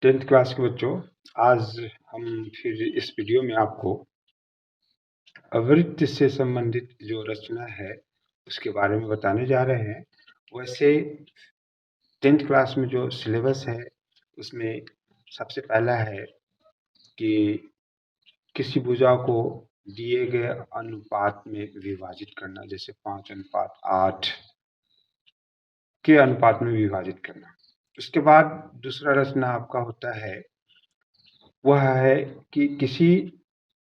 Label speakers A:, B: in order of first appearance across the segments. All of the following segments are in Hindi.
A: 10th क्लास के बच्चों, आज हम फिर इस वीडियो में आपको अवृत्त से संबंधित जो रचना है उसके बारे में बताने जा रहे हैं। वैसे 10th क्लास में जो सिलेबस है उसमें सबसे पहला है कि किसी भुजा को दिए गए अनुपात में विभाजित करना, जैसे 5:8 के अनुपात में विभाजित करना। उसके बाद दूसरा रचना आपका होता है वह है कि किसी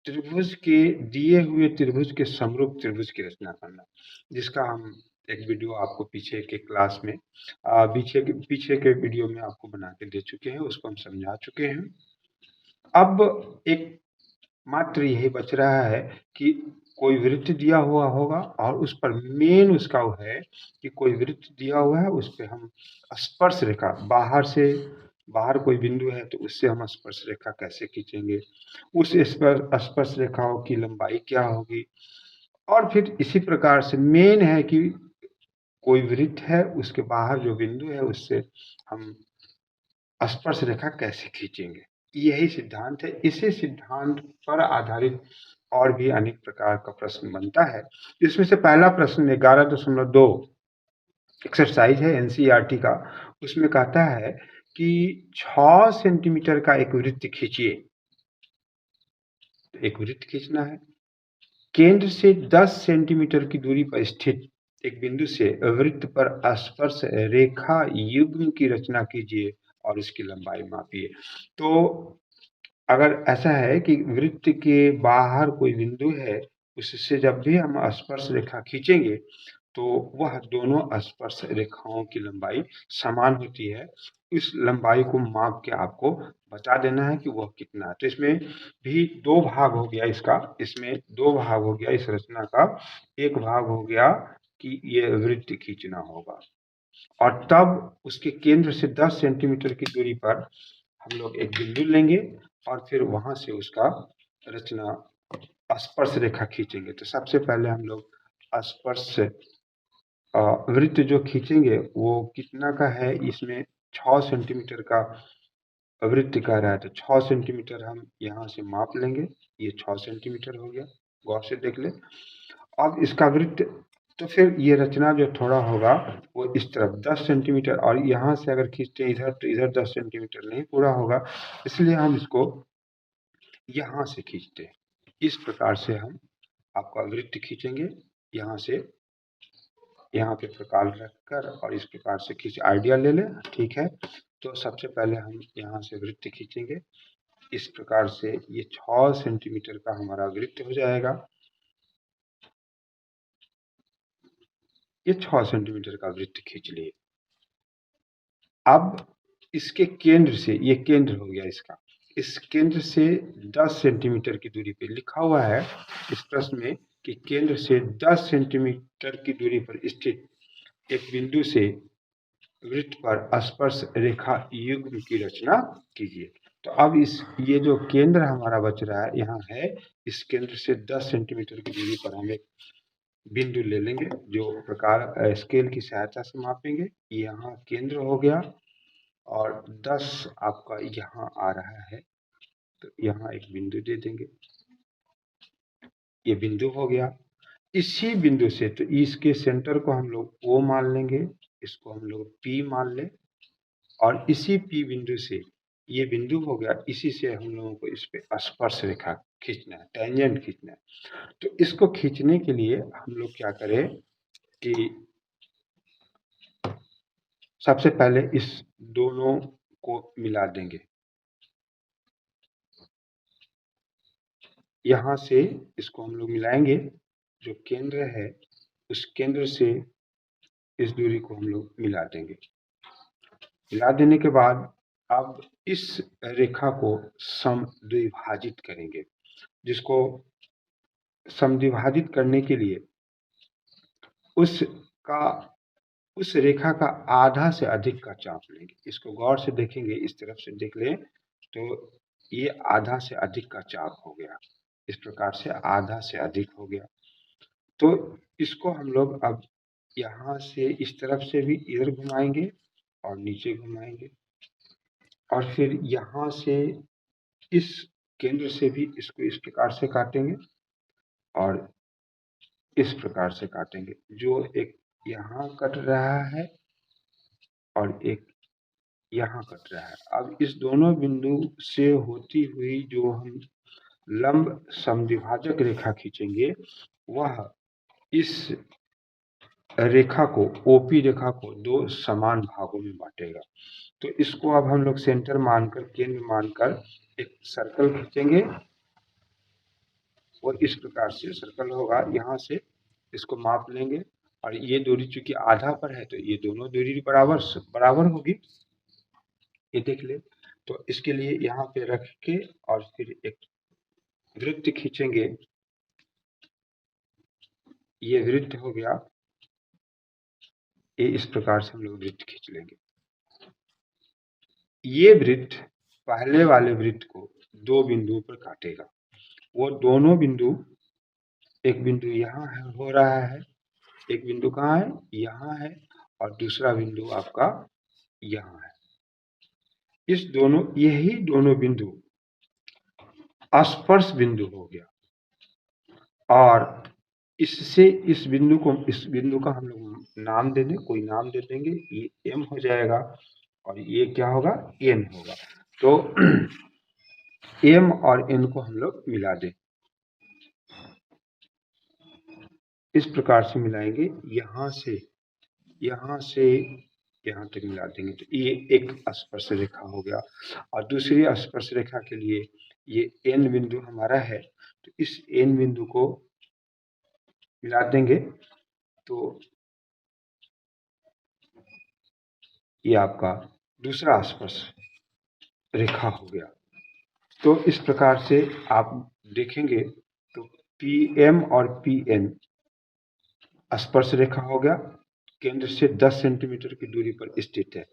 A: त्रिभुज के दिए हुए त्रिभुज के समरूप त्रिभुज की रचना करना, जिसका हम एक वीडियो आपको पीछे के क्लास में पीछे के वीडियो में आपको बना के दे चुके हैं, उसको हम समझा चुके हैं। अब एक मात्र यही बच रहा है कि कोई वृत्त दिया हुआ होगा और उस पर मेन उसका वो है कि कोई वृत्त दिया हुआ है, उस पर हम स्पर्श रेखा बाहर कोई बिंदु है तो उससे हम स्पर्श रेखा कैसे खींचेंगे, उस स्पर्श रेखाओं की लंबाई क्या होगी, और फिर इसी प्रकार से मेन है कि कोई वृत्त है उसके बाहर जो बिंदु है उससे हम स्पर्श रेखा कैसे खींचेंगे। यही सिद्धांत है। इसी सिद्धांत पर आधारित और भी अनेक प्रकार का प्रश्न बनता है। इसमें से पहला प्रश्न 11.2 एक्सरसाइज है एनसीईआरटी का। उसमें कहता है कि 6 सेंटीमीटर का एक वृत्त खींचिए। एक वृत्त खींचना है, केंद्र से 10 सेंटीमीटर की दूरी पर स्थित एक बिंदु से वृत्त पर स्पर्श रेखा युग्म की रचना कीजिए और उसकी लंबाई मापिए। तो अगर ऐसा है कि वृत्त के बाहर कोई बिंदु है, उससे जब भी हम स्पर्श रेखा खींचेंगे तो वह दोनों स्पर्श रेखाओं की लंबाई समान होती है। इस लंबाई को माप के आपको बता देना है कि वह कितना है। तो इसमें भी दो भाग हो गया इसमें दो भाग हो गया इस रचना का। एक भाग हो गया कि ये वृत्त खींचना होगा और तब उसके केंद्र से 10 सेंटीमीटर की दूरी पर हम लोग एक बिंदु लेंगे और फिर वहां से उसका रचना स्पर्श रेखा खींचेंगे। तो सबसे पहले हम लोग स्पर्श वृत्त जो खींचेंगे वो कितना का है, इसमें 6 सेंटीमीटर का वृत्त कह रहा है, तो 6 सेंटीमीटर हम यहाँ से माप लेंगे। ये 6 सेंटीमीटर हो गया, गौर से देख ले। अब इसका वृत्त, तो फिर ये रचना जो थोड़ा होगा वो इस तरफ 10 सेंटीमीटर, और यहाँ से अगर खींचते हैं इधर तो इधर 10 सेंटीमीटर नहीं पूरा होगा, इसलिए हम इसको यहाँ से खींचते हैं। इस प्रकार से हम आपका वृत्त खींचेंगे, यहाँ से यहाँ पे प्रकार रखकर और इस प्रकार से खींच, आइडिया ले लें, ठीक है। तो सबसे पहले हम यहाँ से वृत्त खींचेंगे। इस प्रकार से ये 6 सेंटीमीटर का हमारा वृत्त हो जाएगा। ये 6 सेंटीमीटर का वृत्त खींच लिए। अब इसके केंद्र से, ये केंद्र हो गया इसका, इस केंद्र से 10 सेंटीमीटर की दूरी पे लिखा हुआ है इस प्रश्न में कि केंद्र से 10 सेंटीमीटर की दूरी पर स्थित एक बिंदु से वृत्त पर स्पर्श रेखा युग्म की रचना कीजिए। तो अब ये जो केंद्र हमारा बच रहा है यहाँ है, इस केंद्र से 10 सेंटीमीटर की दूरी पर हम एक बिंदु ले लेंगे जो प्रकार स्केल की सहायता से मापेंगे। यहाँ केंद्र हो गया और 10 आपका यहाँ आ रहा है, तो यहाँ एक बिंदु दे देंगे। ये बिंदु हो गया। इसी बिंदु से, तो इसके सेंटर को हम लोग O मान लेंगे, इसको हम लोग P मान लें, और इसी P बिंदु से ये बिंदु हो गया, इसी से हम लोगों को इस पे स्पर्श रेखा खींचना है, टेंजेंट खींचना है। तो इसको खींचने के लिए हम लोग क्या करें कि सबसे पहले इस दोनों को मिला देंगे। यहाँ से इसको हम लोग मिलाएंगे, जो केंद्र है उस केंद्र से इस दूरी को हम लोग मिला देंगे। मिला देने के बाद अब इस रेखा को समद्विभाजित करेंगे, जिसको समद्विभाजित करने के लिए उस रेखा का आधा से अधिक का चाप लेंगे। इसको गौर से देखेंगे, इस तरफ से देख लें तो ये आधा से अधिक का चाप हो गया। इस प्रकार से आधा से अधिक हो गया। तो इसको हम लोग अब यहाँ से इस तरफ से भी इधर घुमाएंगे और नीचे घुमाएंगे। और फिर यहाँ से इस केंद्र से भी इसको इस प्रकार से काटेंगे और इस प्रकार से काटेंगे। जो एक यहाँ कट रहा है और एक यहाँ कट रहा है। अब इस दोनों बिंदु से होती हुई जो हम लंब समद्विभाजक रेखा खींचेंगे, वह इस रेखा को, ओपी रेखा को, दो समान भागों में बांटेगा। तो इसको अब हम लोग सेंटर मानकर, केंद्र मानकर एक सर्कल खींचेंगे और इस प्रकार से सर्कल होगा। यहाँ से इसको माप लेंगे और ये दूरी चूंकि आधा पर है तो ये दोनों दूरी बराबर होगी। ये देख ले। तो इसके लिए यहाँ पे रख के और फिर एक वृत्त खींचेंगे। ये वृत्त हो गया। ये इस प्रकार से हम लोग वृत्त खींच लेंगे। ये वृत्त पहले वाले वृत्त को दो बिंदुओं पर काटेगा। वो दोनों बिंदु, एक बिंदु यहाँ हो रहा है, एक बिंदु कहाँ है, यहाँ है, और दूसरा बिंदु आपका यहाँ है। इस दोनों, यही दोनों बिंदु स्पर्श बिंदु हो गया। और इससे इस बिंदु का हम लोग नाम दे दें, कोई नाम दे देंगे। ये M हो जाएगा और ये क्या होगा, N होगा। तो M और N को हम लोग मिला दें, इस प्रकार से मिलाएंगे। यहाँ से यहाँ तक मिला देंगे तो ये एक स्पर्श रेखा हो गया। और दूसरी स्पर्श रेखा के लिए ये N बिंदु हमारा है, तो इस N बिंदु को मिला देंगे तो ये आपका दूसरा स्पर्श रेखा हो गया। तो इस प्रकार से आप देखेंगे तो PM और PN स्पर्श रेखा हो गया, केंद्र से 10 सेंटीमीटर की दूरी पर स्थित है।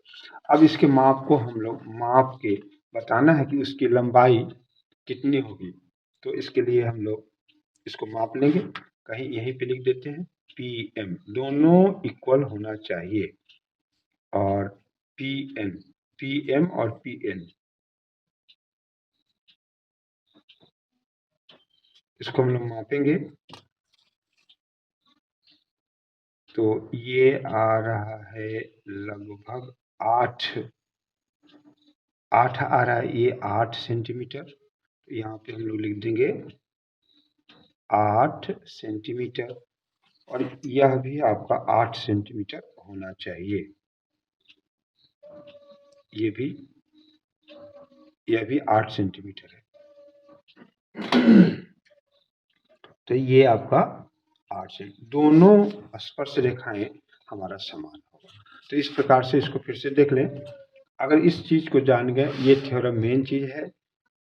A: अब इसके माप को हम लोग माप के बताना है कि उसकी लंबाई कितनी होगी। तो इसके लिए हम लोग इसको माप लेंगे, कहीं यहीं पे लिख देते हैं PM, दोनों इक्वल होना चाहिए। और PM और PN, इसको हम लोग मापेंगे तो ये आ रहा है लगभग 8 आ रहा है, ये 8 सेंटीमीटर। तो यहाँ पे हम लोग लिख देंगे 8 सेंटीमीटर और यह भी आपका 8 सेंटीमीटर होना चाहिए। यह भी 8 सेंटीमीटर है। तो ये आपका 8 से, दोनों स्पर्श रेखाएं हमारा समान होगा। तो इस प्रकार से इसको फिर से देख लें। अगर इस चीज को जान गए, ये थ्योरम मेन चीज है,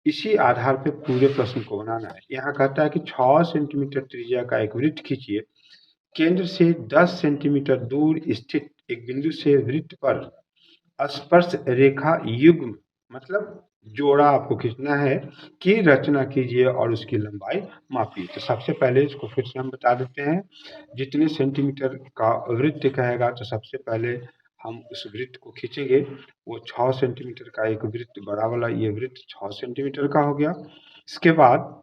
A: इसी आधार पे पूरे प्रश्न को बनाना है। यहाँ कहता है कि 6 सेंटीमीटर त्रिज्या का एक वृत्त खींचिए, केंद्र से 10 सेंटीमीटर दूर स्थित एक बिंदु से वृत्त पर स्पर्श रेखा युग्म, मतलब जोड़ा आपको खींचना है, की रचना कीजिए और उसकी लंबाई मापिए। तो सबसे पहले इसको फिर से हम बता देते हैं। जितने सेंटीमीटर का वृत्त कहेगा तो सबसे पहले हम उस वृत्त को खींचेंगे। वो 6 सेंटीमीटर का एक वृत्त, बड़ा वाला ये वृत्त 6 सेंटीमीटर का हो गया। इसके बाद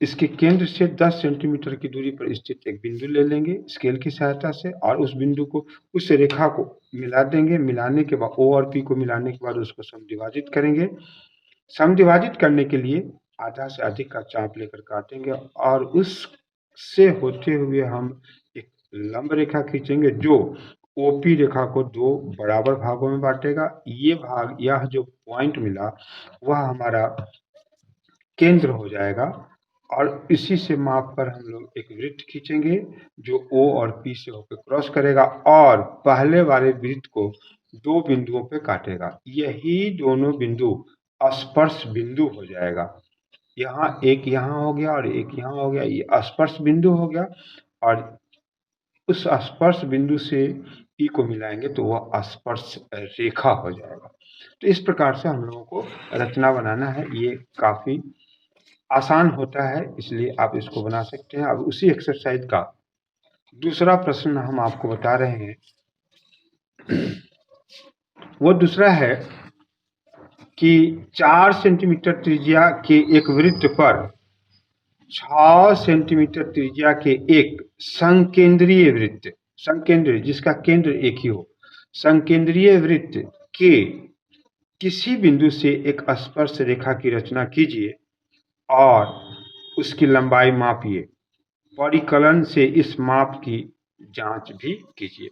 A: इसके केंद्र से 10 सेंटीमीटर की दूरी पर स्थित एक बिंदु ले लेंगे स्केल की सहायता से, और उस बिंदु को, उस रेखा को मिला देंगे। मिलाने के बाद O और P को मिलाने के बाद उसको समद्विभाजित करेंगे। समद्विभाजित करने के लिए आधा से अधिक का चाप लेकर काटेंगे और उससे होते हुए हम एक लंब रेखा खींचेंगे जो OP रेखा को दो बराबर भागों में बांटेगा। ये भाग, यह जो पॉइंट मिला वह हमारा केंद्र हो जाएगा और इसी से माप कर हम लोग एक वृत्त खींचेंगे जो O और P से होकर क्रॉस करेगा और पहले वाले वृत्त को दो बिंदुओं पे काटेगा। यही दोनों बिंदु स्पर्श बिंदु हो जाएगा। यहाँ एक यहाँ हो गया और एक यहाँ हो गया, ये स्पर्श बिंदु हो गया। और उस स्पर्श बिंदु से P को मिलाएंगे तो वह स्पर्श रेखा हो जाएगा। तो इस प्रकार से हम लोगों को रचना बनाना है। ये काफी आसान होता है, इसलिए आप इसको बना सकते हैं। अब उसी एक्सरसाइज का दूसरा प्रश्न हम आपको बता रहे हैं। वो दूसरा है कि 4 सेंटीमीटर त्रिज्या के एक वृत्त पर 6 सेंटीमीटर त्रिज्या के एक संकेंद्रीय वृत्त, संकेंद्रीय जिसका केंद्र एक ही हो, संकेंद्रीय वृत्त के किसी बिंदु से एक स्पर्श रेखा की रचना कीजिए और उसकी लंबाई मापिए। परिकलन से इस माप की जांच भी कीजिए।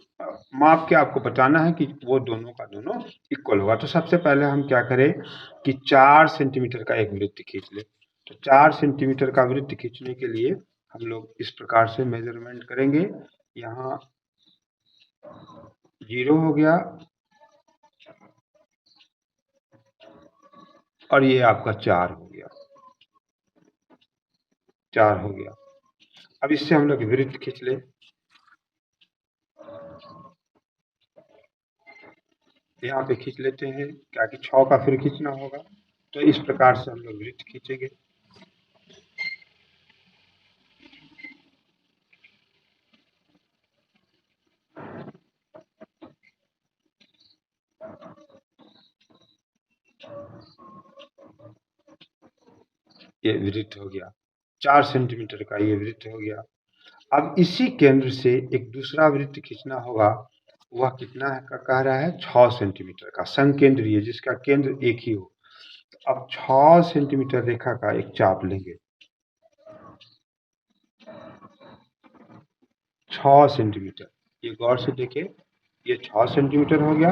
A: माप के आपको बताना है कि वो दोनों का दोनों इक्वल होगा। तो सबसे पहले हम क्या करें कि 4 सेंटीमीटर का एक वृत्त खींच लें। तो 4 सेंटीमीटर का वृत्त खींचने के लिए हम लोग इस प्रकार से मेजरमेंट करेंगे। यहाँ 0 हो गया और ये आपका 4 हो गया, 4 हो गया। अब इससे हम लोग वृत्त खींच ले। यहाँ पे खींच लेते हैं, क्या कि 6 का फिर खींचना होगा। तो इस प्रकार से हम लोग वृत्त खींचेंगे। ये वृत्त हो गया, 4 सेंटीमीटर का ये वृत्त हो गया। अब इसी केंद्र से एक दूसरा वृत्त खींचना होगा। वह कितना है का कह रहा है 6 सेंटीमीटर का, संकेंद्रीय जिसका केंद्र एक ही हो। तो अब 6 सेंटीमीटर रेखा का एक चाप लेंगे, 6 सेंटीमीटर। ये गौर से देखिए, ये 6 सेंटीमीटर हो गया।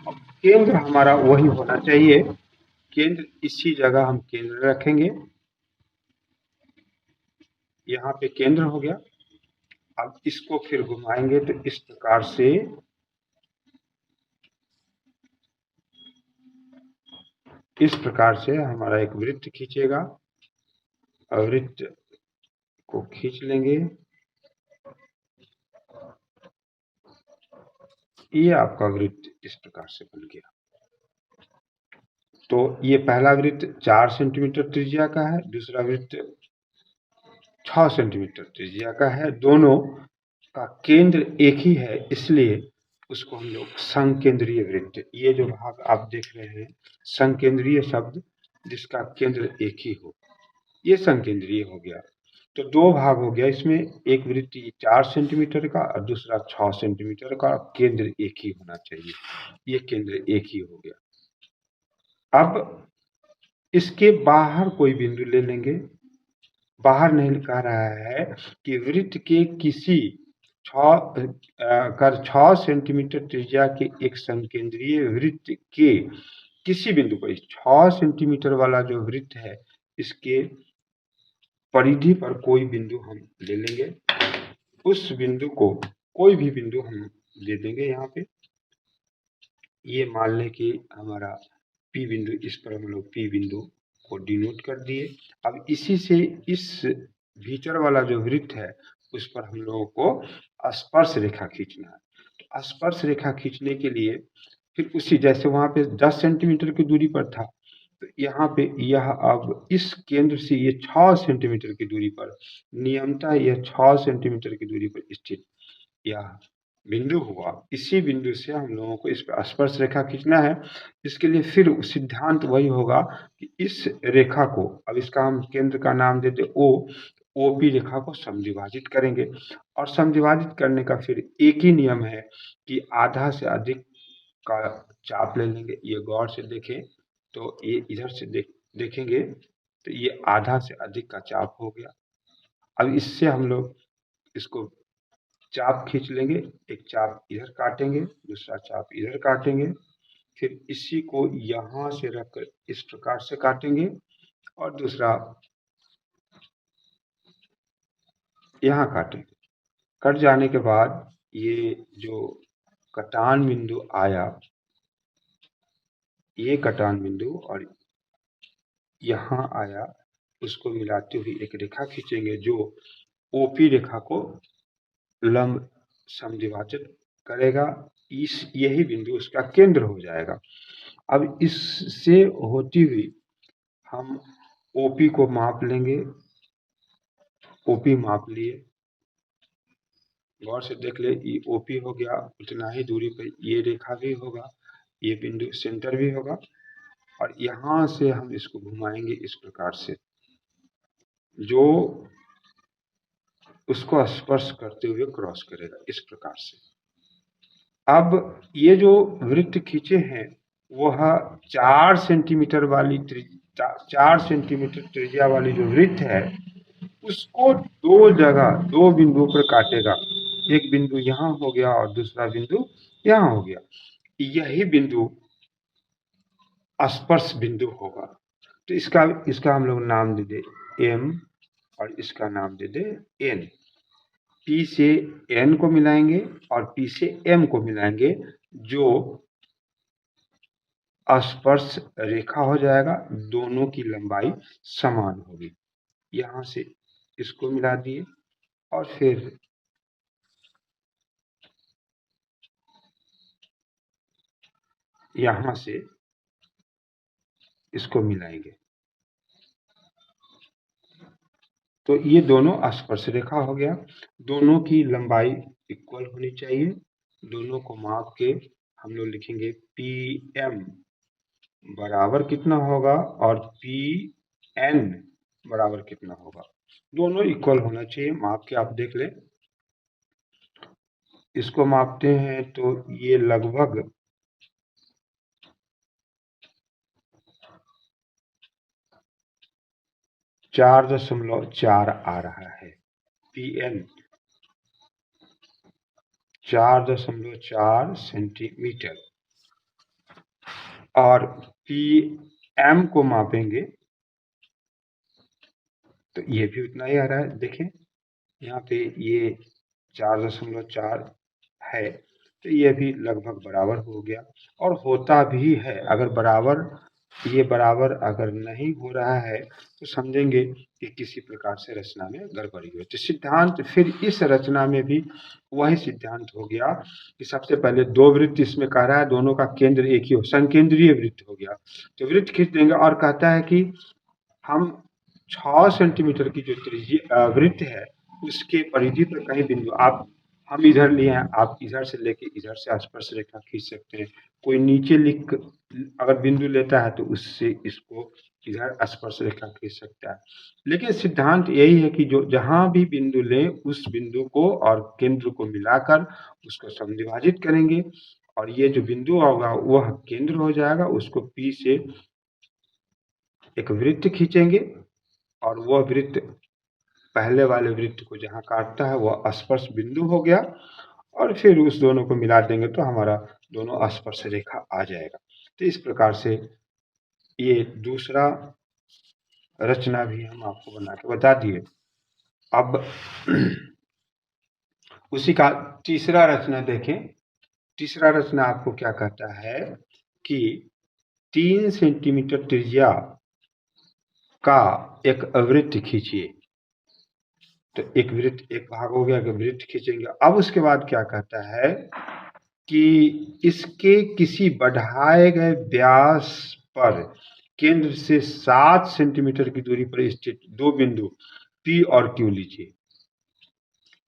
A: अब केंद्र हमारा वही होना चाहिए, केंद्र इसी जगह हम केंद्र रखेंगे। यहाँ पे केंद्र हो गया। अब इसको फिर घुमाएंगे तो इस प्रकार से हमारा एक वृत्त खींचेगा और वृत्त को खींच लेंगे। ये आपका वृत्त इस प्रकार से बन गया। तो ये पहला वृत्त 4 सेंटीमीटर त्रिज्या का है, दूसरा वृत्त 6 सेंटीमीटर त्रिज्या का है। दोनों का केंद्र एक ही है, इसलिए उसको हम लोग संकेंद्रीय वृत्त, ये जो भाग आप देख रहे हैं संकेंद्रीय शब्द जिसका केंद्र एक ही हो, ये संकेंद्रीय हो गया। तो 2 भाग हो गया इसमें, एक वृत्त 4 सेंटीमीटर का और दूसरा 6 सेंटीमीटर का। केंद्र एक ही होना चाहिए, ये केंद्र एक ही हो गया। अब इसके बाहर कोई बिंदु ले लेंगे। बाहर नहीं कह रहा है कि वृत्त के किसी 6 सेंटीमीटर त्रिज्या के एक संकेंद्रीय वृत्त के किसी बिंदु पर 6 सेंटीमीटर वाला जो वृत्त है इसके परिधि पर कोई बिंदु हम ले लेंगे। उस बिंदु को कोई भी बिंदु हम ले देंगे। यहाँ पे ये मान लें कि हमारा P बिंदु, इस पर हम लोग P बिंदु को डिनोट कर दिए। अब इसी से इस भीतर वाला जो वृत्त है उस पर हम लोगों को स्पर्श रेखा खींचना है। तो स्पर्श रेखा खींचने के लिए फिर उसी जैसे वहां पे 10 सेंटीमीटर की दूरी पर था, तो यहाँ पे यह अब इस केंद्र से ये 6 सेंटीमीटर की दूरी पर, नियमतः यह 6 सेंटीमीटर की दूरी पर स्थित यह बिंदु हुआ। इसी बिंदु से हम लोगों को इस पर स्पर्श रेखा खींचना है। इसके लिए फिर सिद्धांत वही होगा कि इस रेखा को, अब इसका हम केंद्र का नाम देते O, OP रेखा को समद्विभाजित करेंगे और समद्विभाजित करने का फिर एक ही नियम है कि आधा से अधिक का चाप ले लेंगे। ये गौर से देखें तो ये इधर से देखेंगे तो ये आधा से अधिक का चाप हो गया। अब इससे हम लोग इसको चाप खींच लेंगे, एक चाप इधर काटेंगे, दूसरा चाप इधर काटेंगे, फिर इसी को यहाँ से रखकर इस प्रकार से काटेंगे और दूसरा यहाँ काटेंगे। कट जाने के बाद ये जो कटान बिंदु आया, ये कटान बिंदु और यहाँ आया, उसको मिलाते हुए एक रेखा खींचेंगे जो OP रेखा को लंब समद्विभाजित करेगा। यही बिंदु उसका केंद्र हो जाएगा। अब इससे होती हुई हम OP को माप लेंगे। OP माप लिए, गौर से देख ले, ये OP हो गया, उतना ही दूरी पर ये रेखा भी होगा, ये बिंदु सेंटर भी होगा और यहाँ से हम इसको घुमाएंगे इस प्रकार से, जो उसको स्पर्श करते हुए क्रॉस करेगा इस प्रकार से। अब ये जो वृत्त खींचे हैं वह 4 सेंटीमीटर वाली 4 सेंटीमीटर त्रिज्या वाली जो वृत्त है उसको दो जगह, दो बिंदुओं पर काटेगा। एक बिंदु यहाँ हो गया और दूसरा बिंदु यहाँ हो गया। यही बिंदु स्पर्श बिंदु होगा। तो इसका हम लोग नाम दे दे M और इसका नाम दे दे N। P से N को मिलाएंगे और P से M को मिलाएंगे, जो स्पर्श रेखा हो जाएगा। दोनों की लंबाई समान होगी। यहाँ से इसको मिला दिए और फिर यहाँ से इसको मिलाएंगे, तो ये दोनों स्पर्श रेखा हो गया। दोनों की लंबाई इक्वल होनी चाहिए। दोनों को माप के हम लोग लिखेंगे PM बराबर कितना होगा और PN बराबर कितना होगा। दोनों इक्वल होना चाहिए, माप के आप देख लें। इसको मापते हैं तो ये लगभग 4.4 आ रहा है। PN 4.4 सेंटीमीटर और PM को मापेंगे तो ये भी उतना ही आ रहा है। देखें यहाँ पे ये 4.4 है, तो ये भी लगभग बराबर हो गया। और होता भी है, अगर बराबर ये बराबर अगर नहीं हो रहा है तो समझेंगे कि किसी प्रकार से रचना में गड़बड़ी हुई। तो सिद्धांत फिर इस रचना में भी वही सिद्धांत हो गया कि सबसे पहले दो वृत्त इसमें कह रहा है, दोनों का केंद्र एक ही हो, संकेंद्रीय वृत्त हो गया। तो वृत्त खींच देंगे और कहता है कि हम 6 सेंटीमीटर की जो त्रिज्या वृत्त है उसके परिधि पर कहीं बिंदु, आप हम इधर लिए हैं, आप इधर से लेके इधर से स्पर्श रेखा खींच सकते हैं। कोई नीचे लिख अगर बिंदु लेता है तो उससे इसको इधर स्पर्श रेखा खींच सकता है। लेकिन सिद्धांत यही है कि जो जहां भी बिंदु लें उस बिंदु को और केंद्र को मिलाकर उसको समद्विभाजित करेंगे और ये जो बिंदु होगा वह केंद्र हो जाएगा। उसको P से एक वृत्त खींचेंगे और वह वृत्त पहले वाले वृत्त को जहां काटता है वह स्पर्श बिंदु हो गया और फिर उस दोनों को मिला देंगे तो हमारा दोनों स्पर्श रेखा आ जाएगा। तो इस प्रकार से ये दूसरा रचना भी हम आपको बना के बता दिए। अब उसी का तीसरा रचना देखें। तीसरा रचना आपको क्या कहता है कि 3 सेंटीमीटर त्रिज्या का एक वृत्त खींचिए। तो एक वृत्त एक भाग हो गया कि वृत्त खींचेंगे। अब उसके बाद क्या कहता है कि इसके किसी बढ़ाए गए व्यास पर केंद्र से 7 सेंटीमीटर की दूरी पर स्थित दो बिंदु P और Q लीजिए।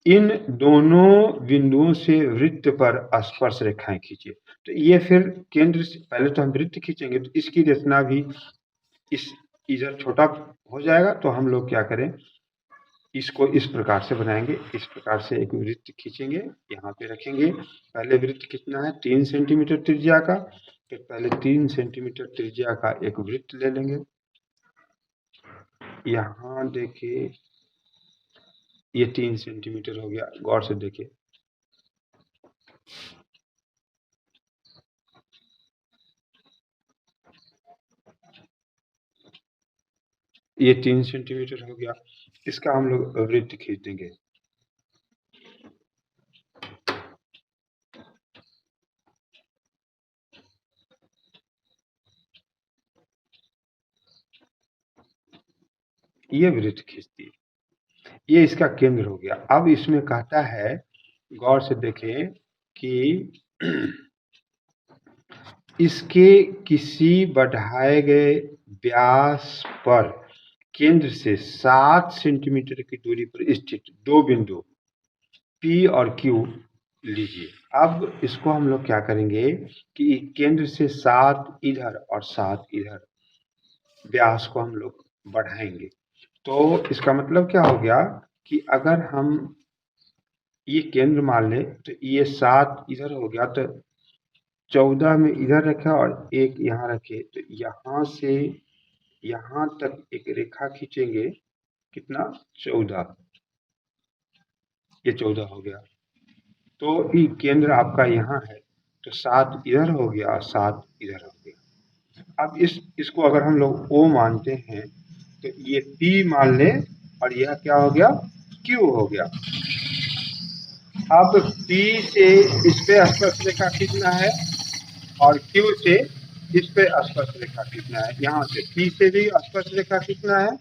A: इन दोनों बिंदुओं से वृत्त पर स्पर्श रेखाएं खींचिए। तो ये फिर केंद्र से पहले तो हम वृत्त खींचेंगे तो इसकी रचना भी इस इधर छोटा हो जाएगा। तो हम लोग क्या करें, इसको इस प्रकार से बनाएंगे। इस प्रकार से एक वृत्त खींचेंगे, यहाँ पे रखेंगे। पहले वृत्त कितना है 3 सेंटीमीटर त्रिज्या का, फिर पहले 3 सेंटीमीटर त्रिज्या का एक वृत्त ले लेंगे। यहाँ देखिए ये 3 सेंटीमीटर हो गया, गौर से देखिए। ये 3 सेंटीमीटर हो गया, इसका हम लोग वृत्त खींच देंगे। ये वृत्त खींच दिए, ये इसका केंद्र हो गया। अब इसमें कहता है, गौर से देखें कि इसके किसी बढ़ाए गए व्यास पर केंद्र से 7 सेंटीमीटर की दूरी पर स्थित दो बिंदु P और Q लीजिए, अब इसको हम लोग क्या करेंगे कि केंद्र से 7 इधर और 7 इधर व्यास को हम लोग बढ़ाएंगे। तो इसका मतलब क्या हो गया कि अगर हम ये केंद्र मान लें तो ये 7 इधर हो गया, तो 14 में इधर रखा और एक यहाँ रखे, तो यहाँ से यहाँ तक एक रेखा खींचेंगे। कितना? 14। ये 14 हो गया। तो ये केंद्र आपका यहाँ है, तो 7 इधर हो गया, 7 इधर हो गया। अब इसको अगर हम लोग O मानते हैं तो ये P मान ले, और यह क्या हो गया? Q हो गया। अब P से इस पे स्पर्श रेखा खींचना है और Q से इस पे स्पर्श रेखा खींचना है। यहाँ से P से भी स्पर्श रेखा खींचना है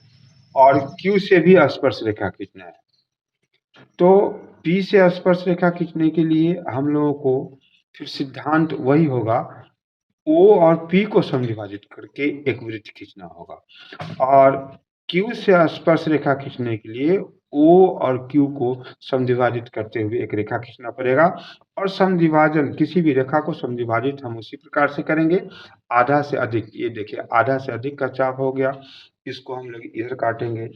A: और Q से भी स्पर्श रेखा खींचना है। तो P से स्पर्श रेखा खींचने के लिए हम लोगों को फिर सिद्धांत वही होगा, O और P को समविभाजित करके एक वृत्त खींचना होगा, और Q से स्पर्श रेखा खींचने के लिए O और Q को समविभाजित करते हुए एक रेखा खींचना पड़ेगा। और समविभाजन, किसी भी रेखा को समविभाजित हम उसी प्रकार से करेंगे, आधा से अधिक। ये देखिए, आधा से अधिक का चाप हो गया, इसको हम लोग इधर काटेंगे,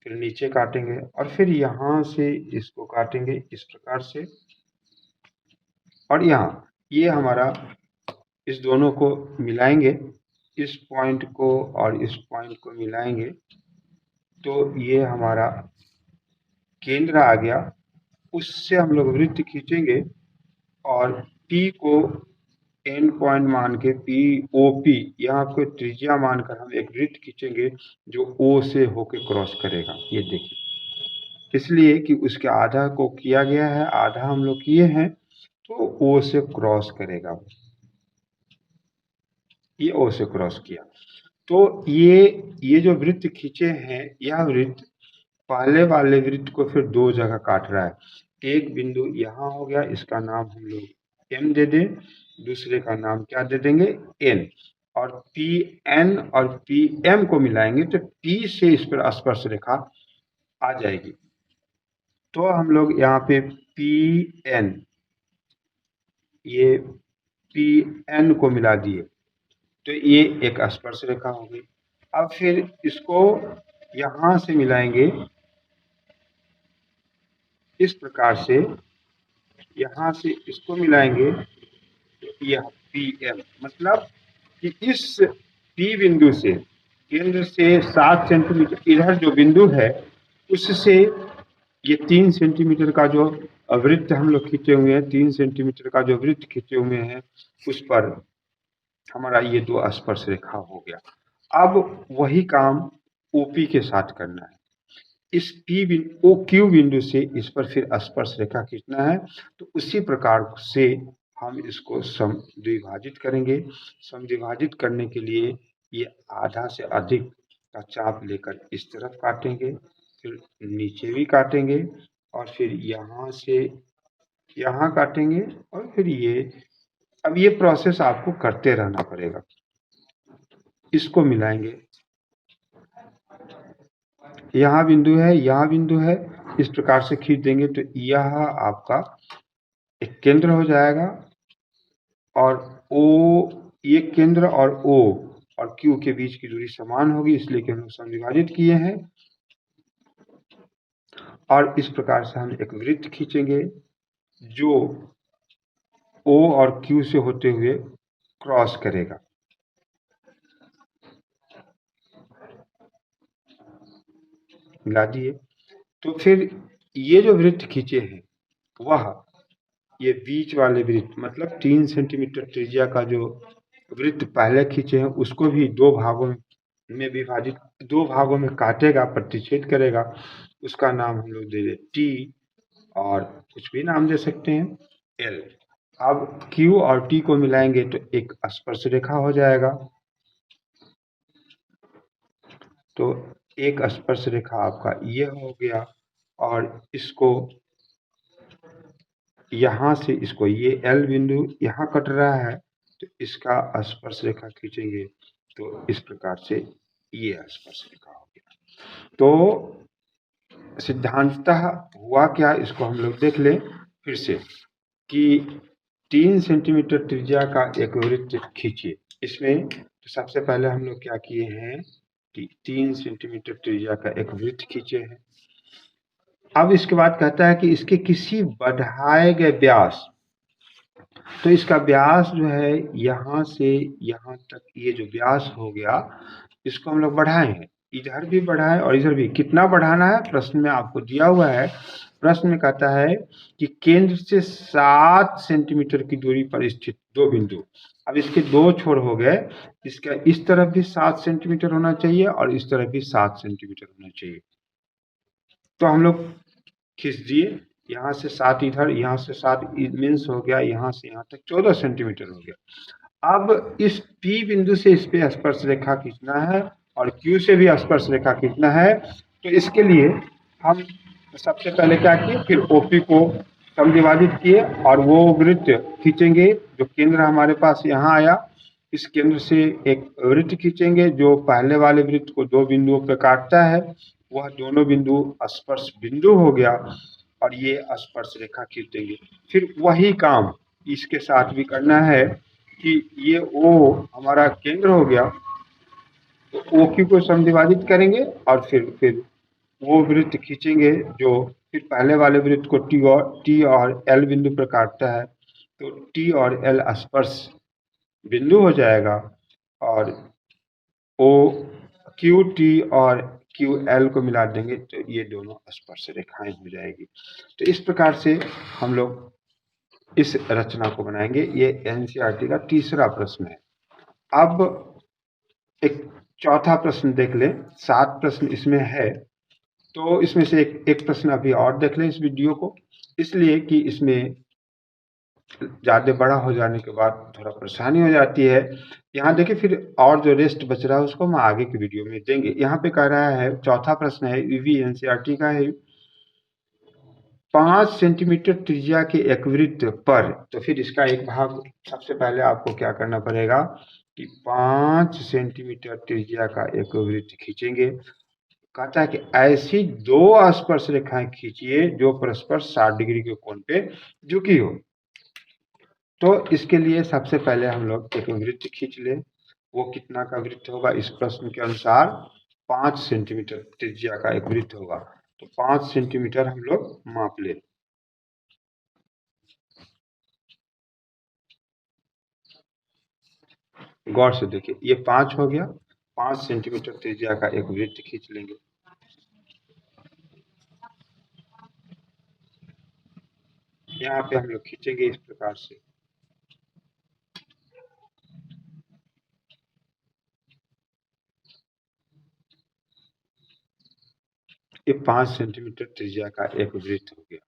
A: फिर नीचे काटेंगे और फिर यहाँ से इसको काटेंगे इस प्रकार से, और यहाँ ये हमारा, इस दोनों को मिलाएंगे, इस पॉइंट को और इस पॉइंट को मिलाएंगे, तो ये हमारा केंद्र आ गया। उससे हम लोग वृत्त खींचेंगे और P को एंड पॉइंट मान के POP यहाँ को त्रिज्या मानकर हम एक वृत्त खींचेंगे जो O से होके क्रॉस करेगा। ये देखिए, इसलिए कि उसके आधा को किया गया है, आधा हम लोग किए हैं, तो O से क्रॉस करेगा। ये O से क्रॉस किया, तो ये जो वृत्त खींचे हैं, यह वृत्त पहले वाले वृत्त को फिर दो जगह काट रहा है। एक बिंदु यहाँ हो गया, इसका नाम हम लोग M दे दें, दूसरे का नाम क्या दे देंगे? N, और PN और PM को मिलाएंगे तो P से इस पर स्पर्श रेखा आ जाएगी। तो हम लोग यहाँ पे PN, ये PN को मिला दिए, तो ये एक स्पर्श रेखा हो गई। अब फिर इसको यहाँ से मिलाएंगे इस प्रकार से, यहाँ से इसको मिलाएंगे, तो यह PM, मतलब कि इस P बिंदु से, केंद्र से 7 सेंटीमीटर इधर जो बिंदु है, उससे ये 3 सेंटीमीटर का जो वृत्त हम लोग खींचे हुए हैं, 3 सेंटीमीटर का जो वृत्त खींचे हुए हैं, उस पर हमारा ये दो स्पर्श रेखा हो गया। अब वही काम OP के साथ करना है। इस OQ बिंदु से इस पर फिर स्पर्श रेखा खींचना है। तो उसी प्रकार से हम इसको समद्विभाजित करेंगे। समद्विभाजित करने के लिए ये आधा से अधिक का चाप लेकर इस तरफ काटेंगे, फिर नीचे भी काटेंगे, और फिर यहाँ से यहाँ काटेंगे, और फिर ये, अब ये प्रोसेस आपको करते रहना पड़ेगा। इसको मिलाएंगे, यहाँ बिंदु है, यहाँ बिंदु है, इस प्रकार से खींच देंगे तो यह आपका एक केंद्र हो जाएगा। और O, ये केंद्र और O और Q के बीच की दूरी समान होगी, इसलिए कि हम लोग समविभाजित किए हैं। और इस प्रकार से हम एक वृत्त खींचेंगे जो O और Q से होते हुए क्रॉस करेगा। मिला दिए, तो फिर ये जो वृत्त खींचे हैं, वह ये बीच वाले वृत्त, मतलब 3 सेंटीमीटर त्रिज्या का जो वृत्त पहले खींचे हैं, उसको भी दो भागों में विभाजित, दो भागों में काटेगा, प्रतिच्छेद करेगा। उसका नाम हम लोग दे दे T, और कुछ भी नाम दे सकते हैं L। अब Q और T को मिलाएंगे तो एक स्पर्श रेखा हो जाएगा। तो एक स्पर्श रेखा आपका ये हो गया, और इसको यहाँ से इसको, ये L बिंदु यहाँ कट रहा है, तो इसका स्पर्श रेखा खींचेंगे तो इस प्रकार से ये स्पर्श रेखा हो गया। तो सिद्धांततः हुआ क्या, इसको हम लोग देख लें फिर से। कि 3 सेंटीमीटर त्रिज्या का एक वृत्त खींचिए। इसमें तो सबसे पहले हम लोग क्या किए हैं कि 3 सेंटीमीटर त्रिज्या का एक वृत्त खींचे हैं। अब इसके बाद कहता है कि इसके किसी बढ़ाए गए व्यास, तो इसका व्यास जो है यहाँ से यहाँ तक, ये जो व्यास हो गया इसको हम लोग बढ़ाए हैं, इधर भी बढ़ाए और इधर भी। कितना बढ़ाना है प्रश्न में आपको दिया हुआ है। प्रश्न में कहता है कि केंद्र से 7 सेंटीमीटर की दूरी पर स्थित दो बिंदु। अब इसके दो छोर हो गए, इसका इस तरफ भी 7 सेंटीमीटर होना चाहिए और इस तरफ भी 7 सेंटीमीटर होना चाहिए। तो हम लोग खींच दिए, यहाँ से 7 इधर, यहाँ से 7 मीन्स हो गया, यहाँ से यहाँ तक 14 सेंटीमीटर हो गया। अब इस P बिंदु से इस पे स्पर्श रेखा खींचना है और Q से भी स्पर्श रेखा खींचना है। तो इसके लिए हम सबसे पहले क्या किए, फिर OP को समद्विभाजित किए और वो वृत्त खींचेंगे जो केंद्र हमारे पास यहाँ आया। इस केंद्र से एक वृत्त खींचेंगे जो पहले वाले वृत्त को दो बिंदुओं पर काटता है, वह दोनों बिंदु स्पर्श बिंदु हो गया और ये स्पर्श रेखा खींच देंगे। फिर वही काम इसके साथ भी करना है कि ये O हमारा केंद्र हो गया, तो OQ को समद्विभाजित करेंगे और फिर वो वृत्त खींचेंगे जो फिर पहले वाले वृत्त को T और L बिंदु पर काटता है। तो T और L स्पर्श बिंदु हो जाएगा और O QT और QL को मिला देंगे तो ये दोनों स्पर्श रेखाएं हो जाएगी। तो इस प्रकार से हम लोग इस रचना को बनाएंगे। ये NCERT का तीसरा प्रश्न है। अब एक चौथा प्रश्न देख लें। 7 प्रश्न इसमें है, तो इसमें से एक प्रश्न अभी और देख लें इस वीडियो को, इसलिए कि इसमें ज़्यादा बड़ा हो जाने के बाद थोड़ा परेशानी हो जाती है। यहाँ देखिए, फिर और जो रेस्ट बच रहा है उसको हम आगे की वीडियो में देंगे। यहाँ पे कह रहा है, चौथा प्रश्न है, NCERT का है, 5 सेंटीमीटर त्रिज्या के एक वृत्त पर, तो फिर इसका एक भाग सबसे पहले आपको क्या करना पड़ेगा कि 5 सेंटीमीटर त्रिज्या का एक वृत्त खींचेंगे। कहता है कि ऐसी दो स्पर्श रेखाएं खींचिए जो परस्पर 60 डिग्री के कोण पे झुकी हो। तो इसके लिए सबसे पहले हम लोग एक वृत्त खींच ले। वो कितना का वृत्त होगा, इस प्रश्न के अनुसार 5 सेंटीमीटर त्रिज्या का एक वृत्त होगा। तो 5 सेंटीमीटर हम लोग माप ले। गौर से देखिए, ये 5 हो गया। 5 सेंटीमीटर त्रिज्या का एक वृत्त खींच लेंगे। यहाँ पे हम लोग खींचेंगे इस प्रकार से। ये 5 सेंटीमीटर त्रिज्या का एक वृत्त हो गया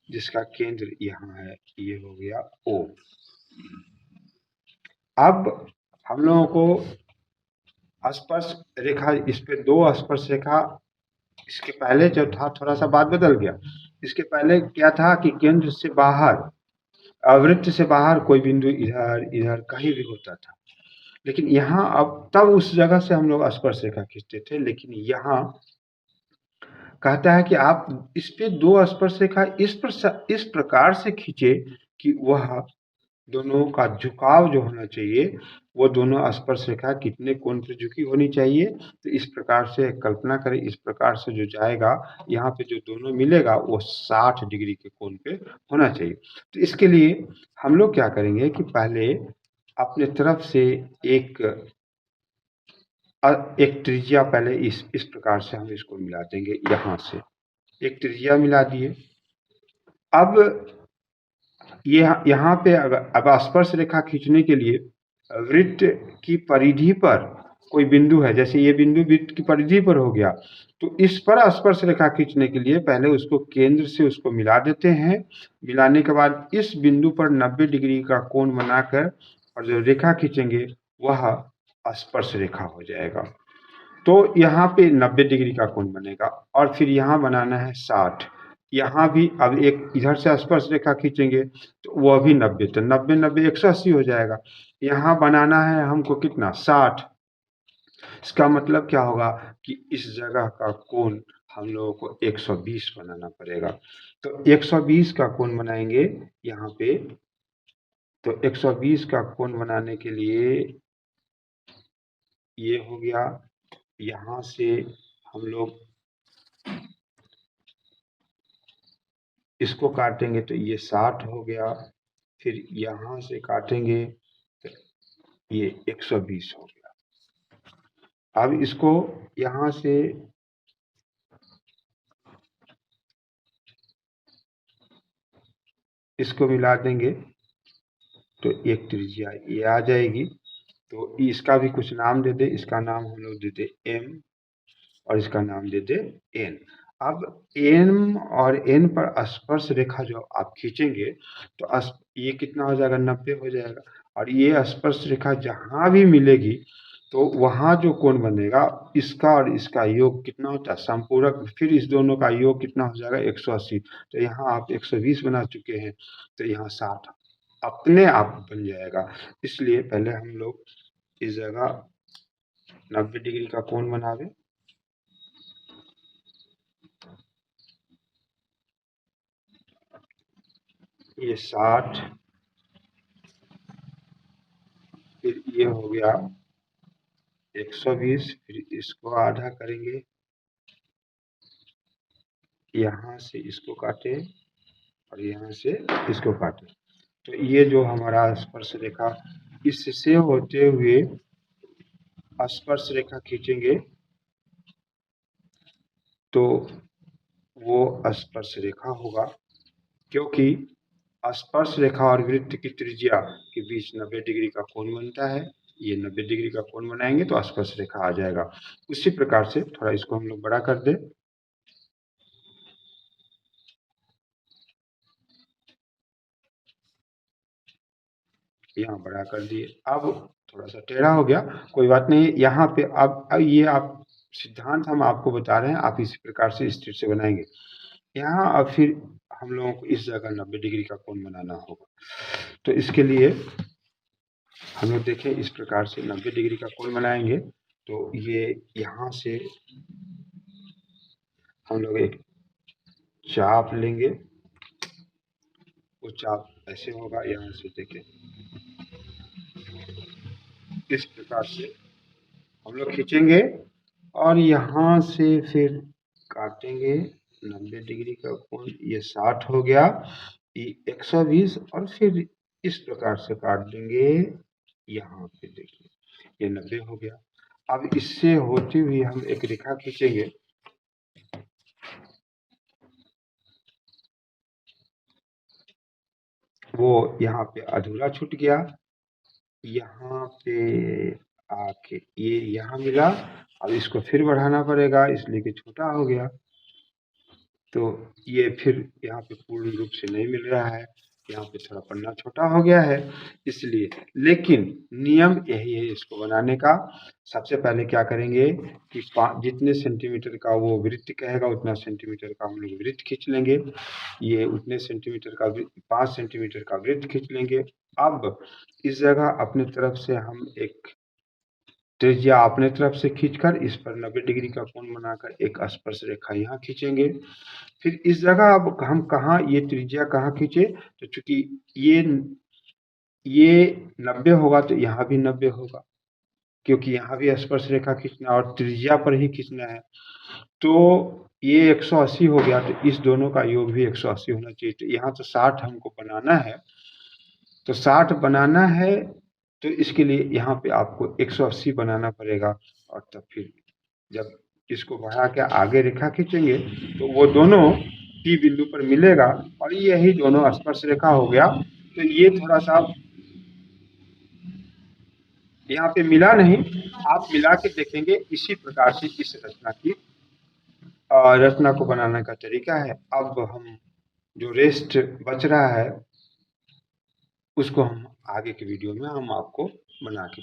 A: जिसका केंद्र यहाँ है, ये हो गया O। अब हम लोगों को स्पर्श रेखा, इस पे दो स्पर्श रेखा, इसके पहले जो था थोड़ा सा बात बदल गया। इसके पहले क्या था कि केंद्र से बाहर, वृत्त से बाहर कोई बिंदु इधर इधर कहीं भी होता था, लेकिन यहाँ अब तब उस जगह से हम लोग स्पर्श रेखा खींचते थे। लेकिन यहाँ कहता है कि आप इस पे दो स्पर्श रेखा इस प्रकार से खींचे कि वह दोनों का झुकाव जो होना चाहिए, वो दोनों स्पर्श रेखा कितने कोण पे झुकी होनी चाहिए। तो इस प्रकार से कल्पना करें, इस प्रकार से जो जाएगा यहाँ पे जो दोनों मिलेगा वो 60 डिग्री के कोण पे होना चाहिए। तो इसके लिए हम लोग क्या करेंगे कि पहले अपने तरफ से एक त्रिज्या, पहले इस प्रकार से हम इसको मिला देंगे। यहाँ से एक त्रिज्या मिला दिए। अब ये यहाँ पे अब स्पर्श रेखा खींचने के लिए वृत्त की परिधि पर कोई बिंदु है, जैसे ये बिंदु वृत्त की परिधि पर हो गया, तो इस पर स्पर्श रेखा खींचने के लिए पहले उसको केंद्र से उसको मिला देते हैं। मिलाने के बाद इस बिंदु पर 90 डिग्री का कोण बनाकर और जो रेखा खींचेंगे वह स्पर्श रेखा हो जाएगा। तो यहाँ पे 90 डिग्री का कोण बनेगा और फिर यहाँ बनाना है 60। यहाँ भी अब एक इधर से स्पर्श रेखा खींचेंगे तो वह भी 90, तो 90 90 180 हो जाएगा। यहाँ बनाना है हमको कितना, 60। इसका मतलब क्या होगा कि इस जगह का कोण हम लोगों को 120 बनाना पड़ेगा। तो 120 का कोण बनाएंगे यहाँ पे। तो 120 का कोण बनाने के लिए ये हो गया, यहाँ से हम लोग इसको काटेंगे तो ये 60 हो गया, फिर यहाँ से काटेंगे तो ये 120 हो गया। अब इसको यहाँ से इसको मिला देंगे तो एक त्रिज्या ये आ जाएगी। तो इसका भी कुछ नाम दे दे, इसका नाम हम लोग दे दे m और इसका नाम दे दे n। अब m और n पर स्पर्श रेखा जो आप खींचेंगे तो ये कितना हो जाएगा, 90 हो जाएगा। और ये स्पर्श रेखा जहां भी मिलेगी तो वहां जो कोण बनेगा इसका और इसका योग कितना होता है, संपूरक। फिर इस दोनों का योग कितना हो जाएगा, 180। तो यहाँ आप 120 बना चुके हैं, तो यहाँ 60 अपने आप बन जाएगा। इसलिए पहले हम लोग इस जगह 90 डिग्री का कोण बनावे। ये 60, फिर ये हो गया 120, फिर इसको आधा करेंगे, यहाँ से इसको काटे और यहाँ से इसको काटे। तो ये जो हमारा स्पर्श रेखा, इससे होते हुए स्पर्श रेखा खींचेंगे तो वो स्पर्श रेखा होगा, क्योंकि स्पर्श रेखा और वृत्त की त्रिज्या के बीच 90 डिग्री का कोण बनता है। ये 90 डिग्री का कोण बनाएंगे तो स्पर्श रेखा आ जाएगा। उसी प्रकार से थोड़ा इसको हम लोग बड़ा कर दे, यहाँ बड़ा कर दिए। अब थोड़ा सा टेढ़ा हो गया, कोई बात नहीं। यहाँ पे अब ये आप सिद्धांत हम आपको बता रहे हैं, आप इसी प्रकार से स्थिर से बनाएंगे। यहाँ अब फिर हम लोगों को इस जगह 90 डिग्री का कोण बनाना होगा। तो इसके लिए हम लोग देखें, इस प्रकार से 90 डिग्री का कोण बनाएंगे तो ये यहाँ से हम लोग एक चाप लेंगे। वो चाप ऐसे होगा, यहाँ से देखें इस प्रकार से हम लोग खींचेंगे और यहाँ से फिर काटेंगे 90 डिग्री का कोण। ये 60 हो गया, ये 120 और फिर इस प्रकार से काट देंगे। यहाँ पे देखिए ये 90 हो गया। अब इससे होती हुई हम एक रेखा खींचेंगे, वो यहाँ पे अधूरा छूट गया, यहाँ पे आके ये यहाँ मिला। अब इसको फिर बढ़ाना पड़ेगा, इसलिए कि छोटा हो गया। तो ये फिर यहाँ पे पूर्ण रूप से नहीं मिल रहा है, यहाँ पे थोड़ा पन्ना छोटा हो गया है इसलिए। लेकिन नियम यही है इसको बनाने का। सबसे पहले क्या करेंगे कि जितने सेंटीमीटर का वो वृत्त कहेगा उतना सेंटीमीटर का हम लोग वृत्त खींच लेंगे। ये उतने सेंटीमीटर का 5 सेंटीमीटर का वृत्त खींच लेंगे। अब इस जगह अपने तरफ से हम एक त्रिज्या अपने तरफ से खींचकर इस पर 90 डिग्री का कोण बनाकर एक स्पर्श रेखा यहाँ खींचेंगे। फिर इस जगह अब हम कहाँ ये त्रिज्या कहाँ खींचे, तो चूंकि ये 90 होगा तो यहाँ भी 90 होगा, क्योंकि यहाँ भी स्पर्श रेखा खींचना और त्रिज्या पर ही खींचना है। तो ये 180 हो गया, तो इस दोनों का योग भी 180 होना चाहिए। तो यहाँ तो 60 हमको बनाना है, तो 60 बनाना है तो इसके लिए यहाँ पे आपको 180 बनाना पड़ेगा। और तब फिर जब इसको बढ़ा के आगे रेखा खींचेंगे तो वो दोनों P बिंदु पर मिलेगा और यही दोनों स्पर्श रेखा हो गया। तो ये थोड़ा सा यहाँ पे मिला नहीं, आप मिला के देखेंगे। इसी प्रकार से इस रचना की रचना को बनाने का तरीका है। अब हम जो रेस्ट बच रहा है उसको हम आगे के वीडियो में हम आपको बना के